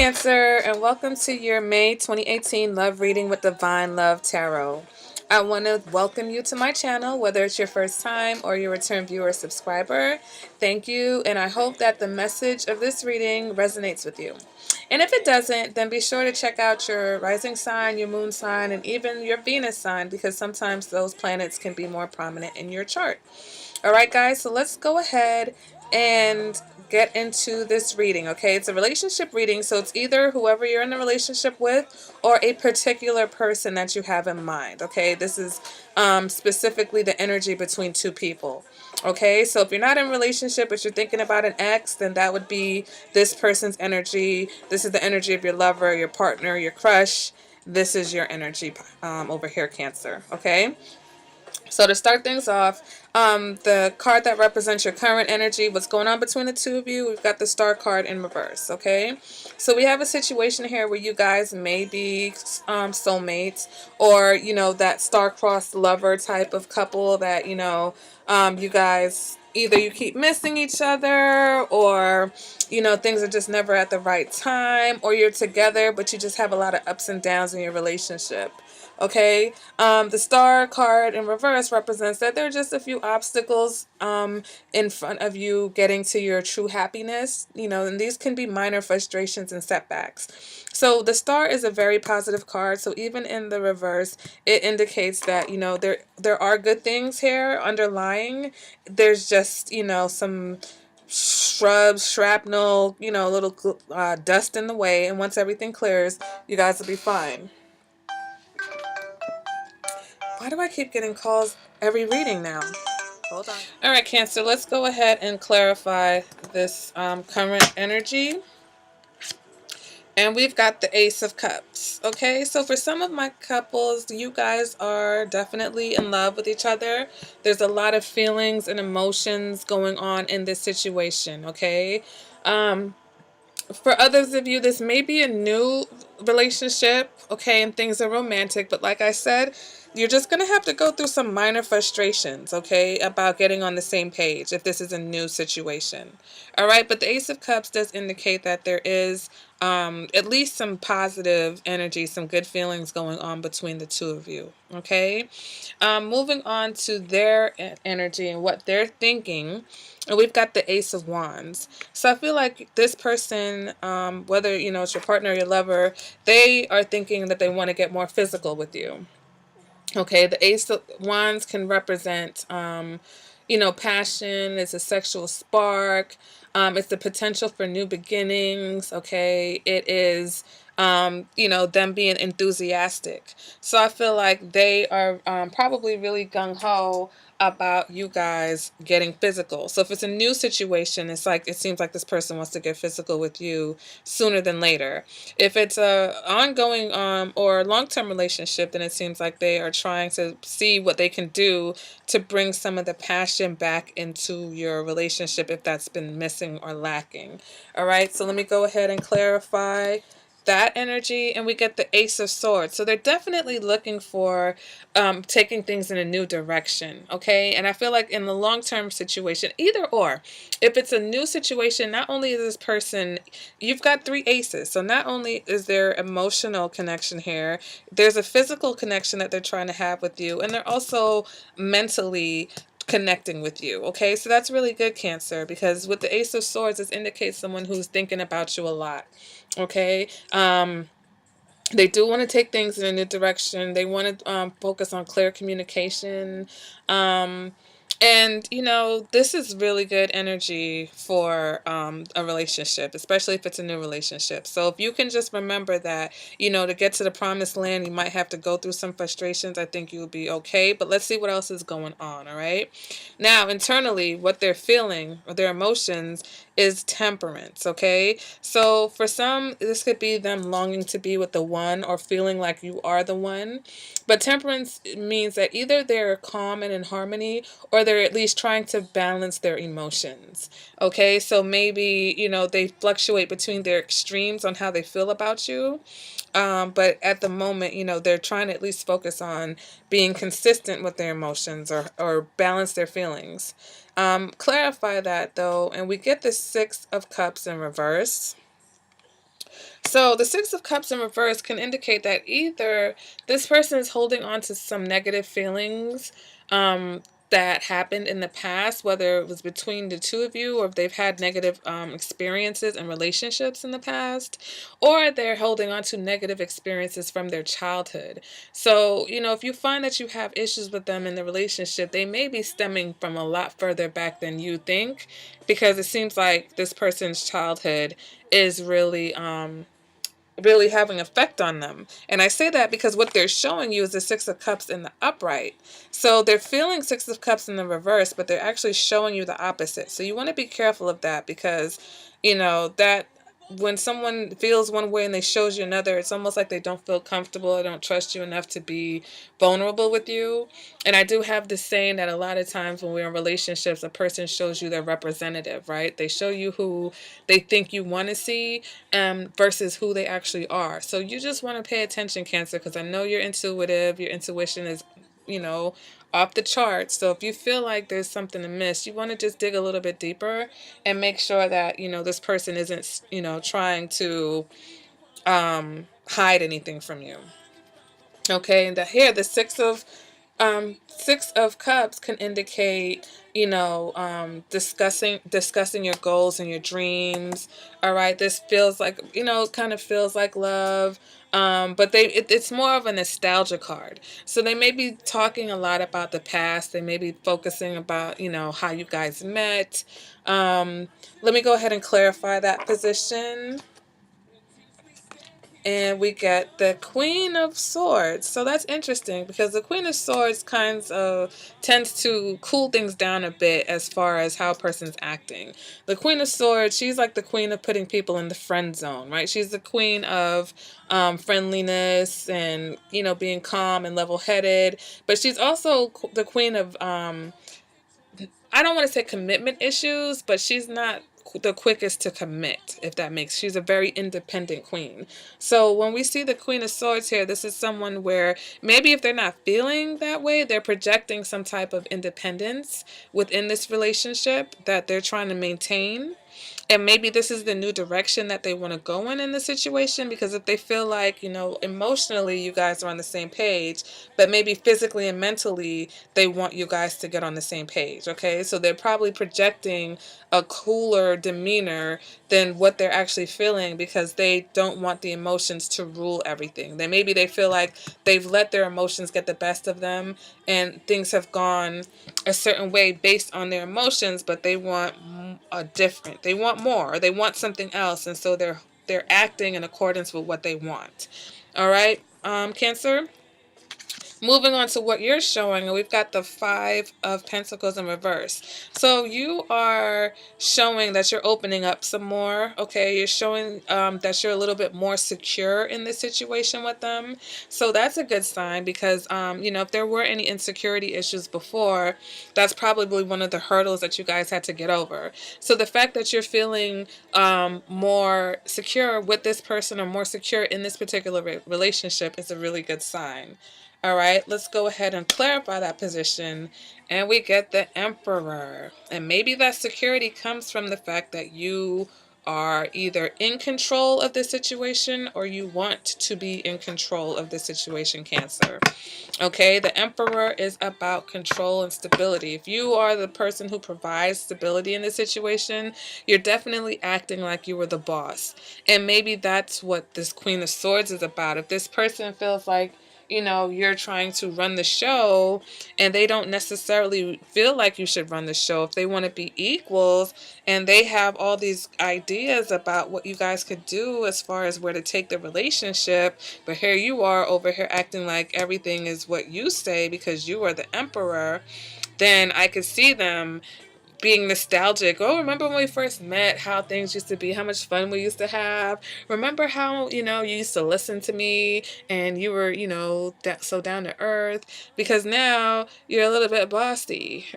Cancer, and welcome to your May 2018 Love Reading with Divine Love Tarot. I want to welcome you to my channel, whether it's your first time or your return viewer or subscriber. Thank you, and I hope that the message of this reading resonates with you. And if it doesn't, then be sure to check out your rising sign, your moon sign, and even your Venus sign, because sometimes those planets can be more prominent in your chart. All right, guys, so let's go ahead and get into this reading. Okay, it's a relationship reading, so it's either whoever you're in a relationship with or a particular person that you have in mind. Okay, this is specifically the energy between two people. Okay, so if you're not in a relationship but you're thinking about an ex, then that would be this person's energy. This is the energy of your lover, your partner, your crush. This is your energy over here, Cancer. Okay, so to start things off, the card that represents your current energy, what's going on between the two of you, we've got the Star card in reverse, okay? So we have a situation here where you guys may be soulmates, or, you know, that star-crossed lover type of couple that, you guys, either you keep missing each other, or, you know, things are just never at the right time, or you're together but you just have a lot of ups and downs in your relationship. Okay, the Star card in reverse represents that there are just a few obstacles in front of you getting to your true happiness, you know, and these can be minor frustrations and setbacks. So the Star is a very positive card, so even in the reverse, it indicates that, you know, there are good things here underlying. There's just, you know, some shrubs, shrapnel, you know, a little dust in the way, and once everything clears, you guys will be fine. Why do I keep getting calls every reading now? Hold on. All right, Cancer, let's go ahead and clarify this current energy. And we've got the Ace of Cups. Okay, so for some of my couples, you guys are definitely in love with each other. There's a lot of feelings and emotions going on in this situation, okay? For others of you, this may be a new relationship, okay, and things are romantic, but like I said, you're just going to have to go through some minor frustrations, okay, about getting on the same page if this is a new situation. All right, but the Ace of Cups does indicate that there is at least some positive energy, some good feelings going on between the two of you, okay? Moving on to their energy and what they're thinking. And we've got the Ace of Wands. So I feel like this person, whether, you know, it's your partner or your lover, they are thinking that they want to get more physical with you. Okay, the Ace of Wands can represent, you know, passion. It's a sexual spark. It's the potential for new beginnings. Okay, it is, you know, them being enthusiastic. So I feel like they are probably really gung-ho about you guys getting physical. So if it's a new situation, it's like it seems like this person wants to get physical with you sooner than later. If it's a ongoing or long-term relationship, then it seems like they are trying to see what they can do to bring some of the passion back into your relationship if that's been missing or lacking. All right, so let me go ahead and clarify that energy, and we get the Ace of Swords. So they're definitely looking for taking things in a new direction, okay? And I feel like in the long-term situation, either or, if it's a new situation, not only is this person, you've got three aces, so not only is there emotional connection here, there's a physical connection that they're trying to have with you, and they're also mentally connecting with you, okay? So that's really good, Cancer, because with the Ace of Swords, this indicates someone who's thinking about you a lot, okay? They do want to take things in a new direction. They want to focus on clear communication. And, you know, this is really good energy for a relationship, especially if it's a new relationship. So if you can just remember that, you know, to get to the promised land, you might have to go through some frustrations. I think you'll be okay. But let's see what else is going on, all right? Now, internally, what they're feeling, or their emotions, is temperance, okay? So for some, this could be them longing to be with the one or feeling like you are the one. But temperance means that either they're calm and in harmony, or they're at least trying to balance their emotions. Okay, so maybe, you know, they fluctuate between their extremes on how they feel about you. But at the moment, you know, they're trying to at least focus on being consistent with their emotions, or balance their feelings. Clarify that though, and we get the Six of Cups in reverse. So the Six of Cups in reverse can indicate that either this person is holding on to some negative feelings that happened in the past, whether it was between the two of you or if they've had negative experiences and relationships in the past, or they're holding on to negative experiences from their childhood. So, if you find that you have issues with them in the relationship, they may be stemming from a lot further back than you think, because it seems like this person's childhood is really having effect on them. And I say that because what they're showing you is the Six of Cups in the upright. So they're feeling Six of Cups in the reverse, but they're actually showing you the opposite. So you want to be careful of that, because that when someone feels one way and they shows you another, it's almost like they don't feel comfortable or don't trust you enough to be vulnerable with you. And I do have this saying that a lot of times when we're in relationships, a person shows you their representative, right? They show you who they think you want to see, versus who they actually are. So you just want to pay attention, Cancer, because I know you're intuitive. Your intuition is, you know, off the charts. So if you feel like there's something amiss, you want to just dig a little bit deeper and make sure that, this person isn't, trying to hide anything from you. Okay, and the Six of Cups can indicate, discussing your goals and your dreams. All right, this feels like, kind of feels like love. But it's more of a nostalgia card. So they may be talking a lot about the past. They may be focusing about, how you guys met. Let me go ahead and clarify that position. And we get the Queen of Swords. So that's interesting, because the Queen of Swords tends to cool things down a bit as far as how a person's acting. The Queen of Swords, she's like the queen of putting people in the friend zone, right? She's the queen of friendliness and, being calm and level-headed. But she's also the queen of, I don't want to say commitment issues, but she's not the quickest to commit, if that makes. She's a very independent queen. So when we see the Queen of Swords here, this is someone where maybe if they're not feeling that way, they're projecting some type of independence within this relationship that they're trying to maintain. And maybe this is the new direction that they want to go in the situation, because if they feel like, emotionally you guys are on the same page, but maybe physically and mentally they want you guys to get on the same page, okay? So they're probably projecting a cooler demeanor than what they're actually feeling, because they don't want the emotions to rule everything. Maybe they feel like they've let their emotions get the best of them and things have gone a certain way based on their emotions, but they want they want more, or they want something else, and so they're acting in accordance with what they want. All right, Cancer. Moving on to what you're showing, we've got the Five of Pentacles in reverse. So you are showing that you're opening up some more, okay? You're showing that you're a little bit more secure in this situation with them. So that's a good sign, because, if there were any insecurity issues before, that's probably one of the hurdles that you guys had to get over. So the fact that you're feeling more secure with this person, or more secure in this particular relationship, is a really good sign. All right, let's go ahead and clarify that position. And we get the Emperor. And maybe that security comes from the fact that you are either in control of the situation, or you want to be in control of the situation, Cancer. Okay, the Emperor is about control and stability. If you are the person who provides stability in the situation, you're definitely acting like you were the boss. And maybe that's what this Queen of Swords is about. If this person feels like, you're trying to run the show, and they don't necessarily feel like you should run the show. If they want to be equals and they have all these ideas about what you guys could do as far as where to take the relationship, but here you are over here acting like everything is what you say because you are the Emperor, then I could see them being nostalgic. Oh, remember when we first met, how things used to be, how much fun we used to have. Remember how, you used to listen to me and you were, so down to earth, because now you're a little bit bossy.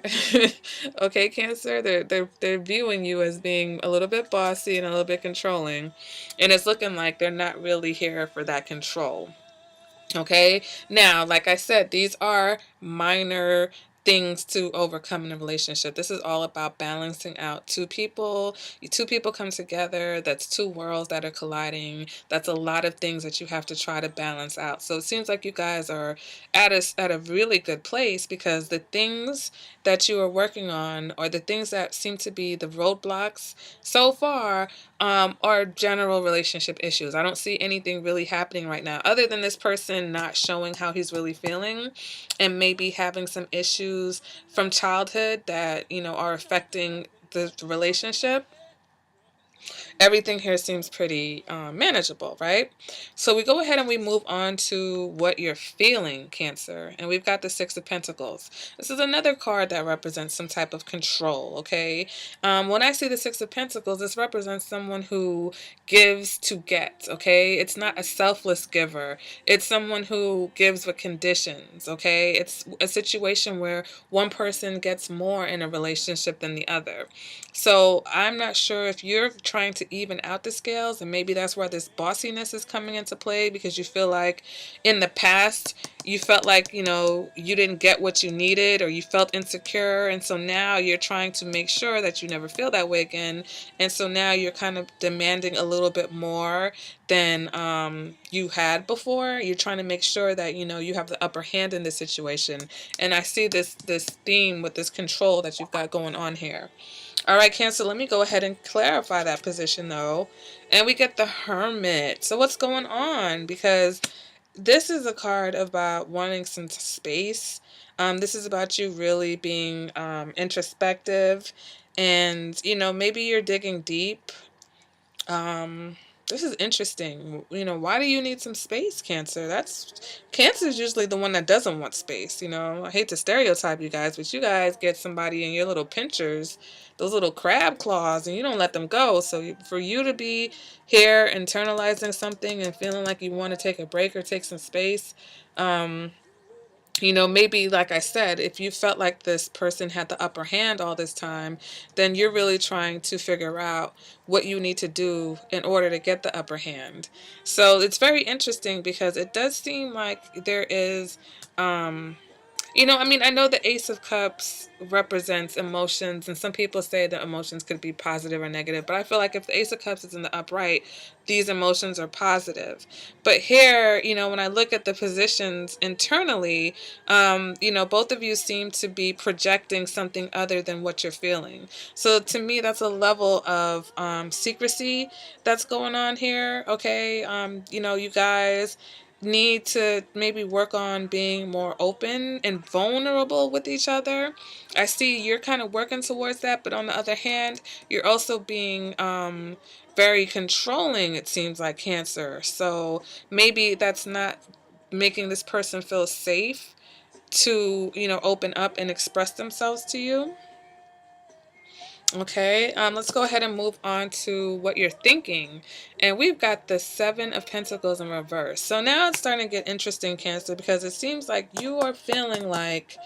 Okay, Cancer, they're viewing you as being a little bit bossy and a little bit controlling. And it's looking like they're not really here for that control. Okay, now, like I said, these are minor things to overcome in a relationship. This is all about balancing out two people. Two people come together. That's two worlds that are colliding. That's a lot of things that you have to try to balance out. So it seems like you guys are at a really good place, because the things that you are working on, or the things that seem to be the roadblocks so far, are general relationship issues. I don't see anything really happening right now other than this person not showing how he's really feeling, and maybe having some issues from childhood that, are affecting the relationship. Everything here seems pretty manageable, right? So we go ahead and we move on to what you're feeling, Cancer. And we've got the Six of Pentacles. This is another card that represents some type of control, okay? When I see the Six of Pentacles, this represents someone who gives to get, okay? It's not a selfless giver. It's someone who gives with conditions, okay? It's a situation where one person gets more in a relationship than the other. So I'm not sure if you're trying to even out the scales, and maybe that's where this bossiness is coming into play, because you feel like in the past you felt like, you didn't get what you needed, or you felt insecure, and so now you're trying to make sure that you never feel that way again. And so now you're kind of demanding a little bit more than you had before. You're trying to make sure that you have the upper hand in this situation. And I see this theme with this control that you've got going on here. All right, Cancer, let me go ahead and clarify that position, though. And we get the Hermit. So what's going on? Because this is a card about wanting some space. This is about you really being introspective. And, maybe you're digging deep. This is interesting. Why do you need some space, Cancer? Cancer is usually the one that doesn't want space. I hate to stereotype you guys, but you guys get somebody in your little pinchers, those little crab claws, and you don't let them go. So for you to be here internalizing something and feeling like you want to take a break or take some space, maybe, like I said, if you felt like this person had the upper hand all this time, then you're really trying to figure out what you need to do in order to get the upper hand. So it's very interesting, because it does seem like there is, I know the Ace of Cups represents emotions, and some people say that emotions could be positive or negative, but I feel like if the Ace of Cups is in the upright, these emotions are positive. But here, when I look at the positions internally, both of you seem to be projecting something other than what you're feeling. So to me, that's a level of secrecy that's going on here, okay? You guys need to maybe work on being more open and vulnerable with each other. I see you're kind of working towards that, but on the other hand, you're also being very controlling, it seems like, Cancer. So maybe that's not making this person feel safe to, open up and express themselves to you. Okay, let's go ahead and move on to what you're thinking. And we've got the Seven of Pentacles in reverse. So now it's starting to get interesting, Cancer, because it seems like you are feeling like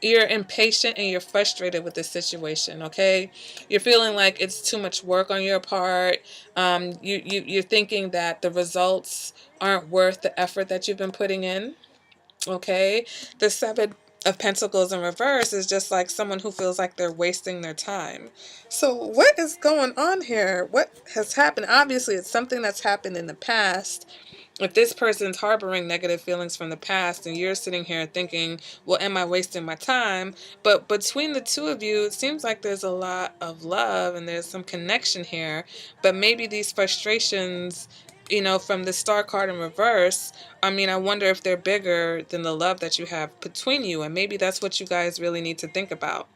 you're impatient and you're frustrated with this situation, okay? You're feeling like it's too much work on your part. You're thinking that the results aren't worth the effort that you've been putting in. Okay, the Seven of Pentacles in reverse is just like someone who feels like they're wasting their time. So what is going on here? What has happened? Obviously, it's something that's happened in the past. If this person's harboring negative feelings from the past, and you're sitting here thinking, well, am I wasting my time? But between the two of you, it seems like there's a lot of love and there's some connection here. But maybe these frustrations, from the Star card in reverse, I wonder if they're bigger than the love that you have between you. And maybe that's what you guys really need to think about.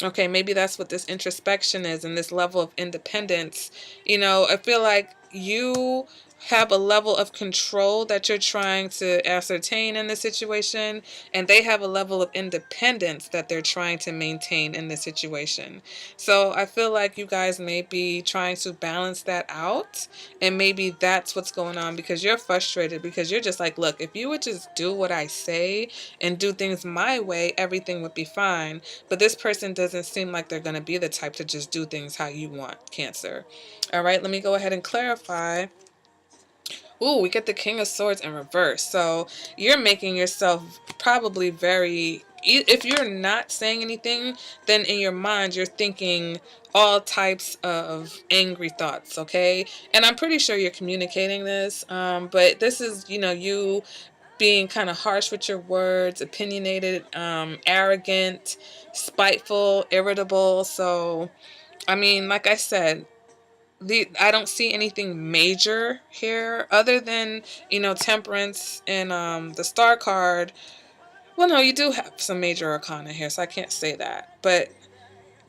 Okay, maybe that's what this introspection is, and this level of independence. I feel like you have a level of control that you're trying to ascertain in this situation, and they have a level of independence that they're trying to maintain in this situation. So I feel like you guys may be trying to balance that out, and maybe that's what's going on, because you're frustrated, because you're just like, look, if you would just do what I say and do things my way, everything would be fine. But this person doesn't seem like they're going to be the type to just do things how you want, Cancer. All right, let me go ahead and clarify. Ooh, we get the King of Swords in reverse. So you're making yourself probably very if you're not saying anything, then in your mind you're thinking all types of angry thoughts, okay? And I'm pretty sure you're communicating this, but this is, you being kind of harsh with your words, opinionated, arrogant, spiteful, irritable. So, I mean, like I said, I don't see anything major here other than, temperance and the star card. Well, no, you do have some major arcana here, so I can't say that. But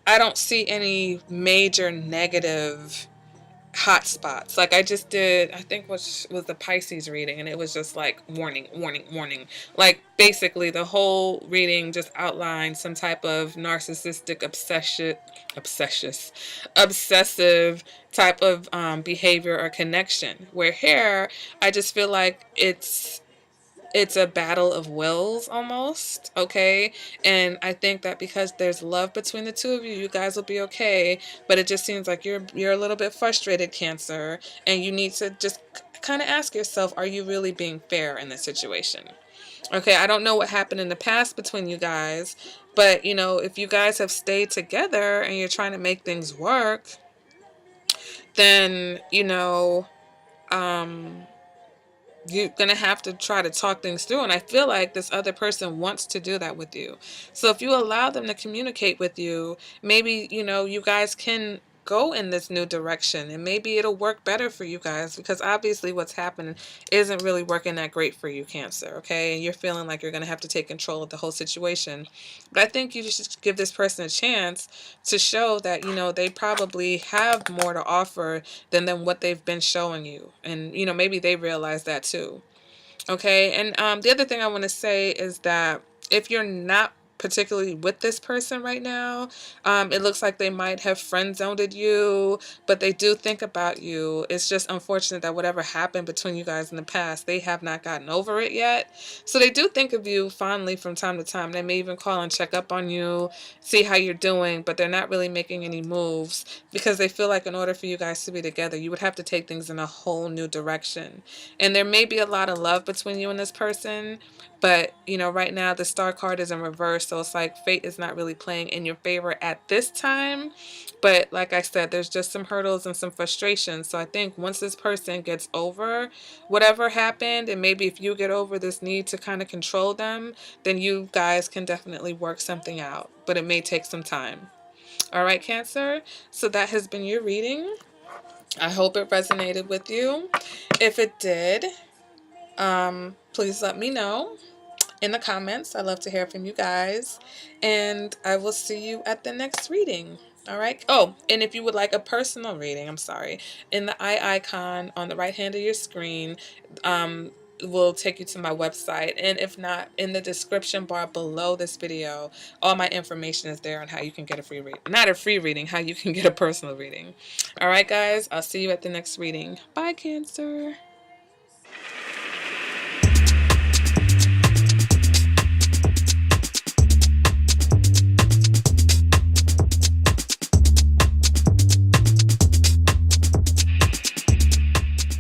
I don't see any major negative hot spots. Like I just did, I think was the Pisces reading, and it was just like warning, warning, warning. Like basically the whole reading just outlined some type of narcissistic obsessive type of behavior or connection. Where here, I just feel like it's a battle of wills almost, okay? And I think that because there's love between the two of you, you guys will be okay. But it just seems like you're a little bit frustrated, Cancer, and you need to just kind of ask yourself, are you really being fair in this situation? Okay, I don't know what happened in the past between you guys, but if you guys have stayed together and you're trying to make things work, then um you're gonna have to try to talk things through, and I feel like this other person wants to do that with you. So if you allow them to communicate with you, maybe you guys can go in this new direction, and maybe it'll work better for you guys, because obviously what's happening isn't really working that great for you, Cancer, okay? And you're feeling like you're gonna have to take control of the whole situation. But I think you should give this person a chance to show that they probably have more to offer than what they've been showing you. And maybe they realize that too. Okay. And the other thing I want to say is that if you're not particularly with this person right now, it looks like they might have friend zoned you, but they do think about you. It's just unfortunate that whatever happened between you guys in the past, they have not gotten over it yet. So they do think of you fondly from time to time. They may even call and check up on you, see how you're doing, but they're not really making any moves because they feel like in order for you guys to be together, you would have to take things in a whole new direction. And there may be a lot of love between you and this person, but right now the star card is in reverse, so it's like fate is not really playing in your favor at this time. But like I said, there's just some hurdles and some frustration. So I think once this person gets over whatever happened, and maybe if you get over this need to kind of control them, then you guys can definitely work something out. But it may take some time. All right, Cancer. So that has been your reading. I hope it resonated with you. If it did, please let me know in the comments. I love to hear from you guys. And I will see you at the next reading. All right. Oh, and if you would like a personal reading, I'm sorry, in the eye icon on the right hand of your screen, will take you to my website. And if not, in the description bar below this video, all my information is there on how you can get a free reading. Not a free reading, how you can get a personal reading. All right, guys. I'll see you at the next reading. Bye, Cancer.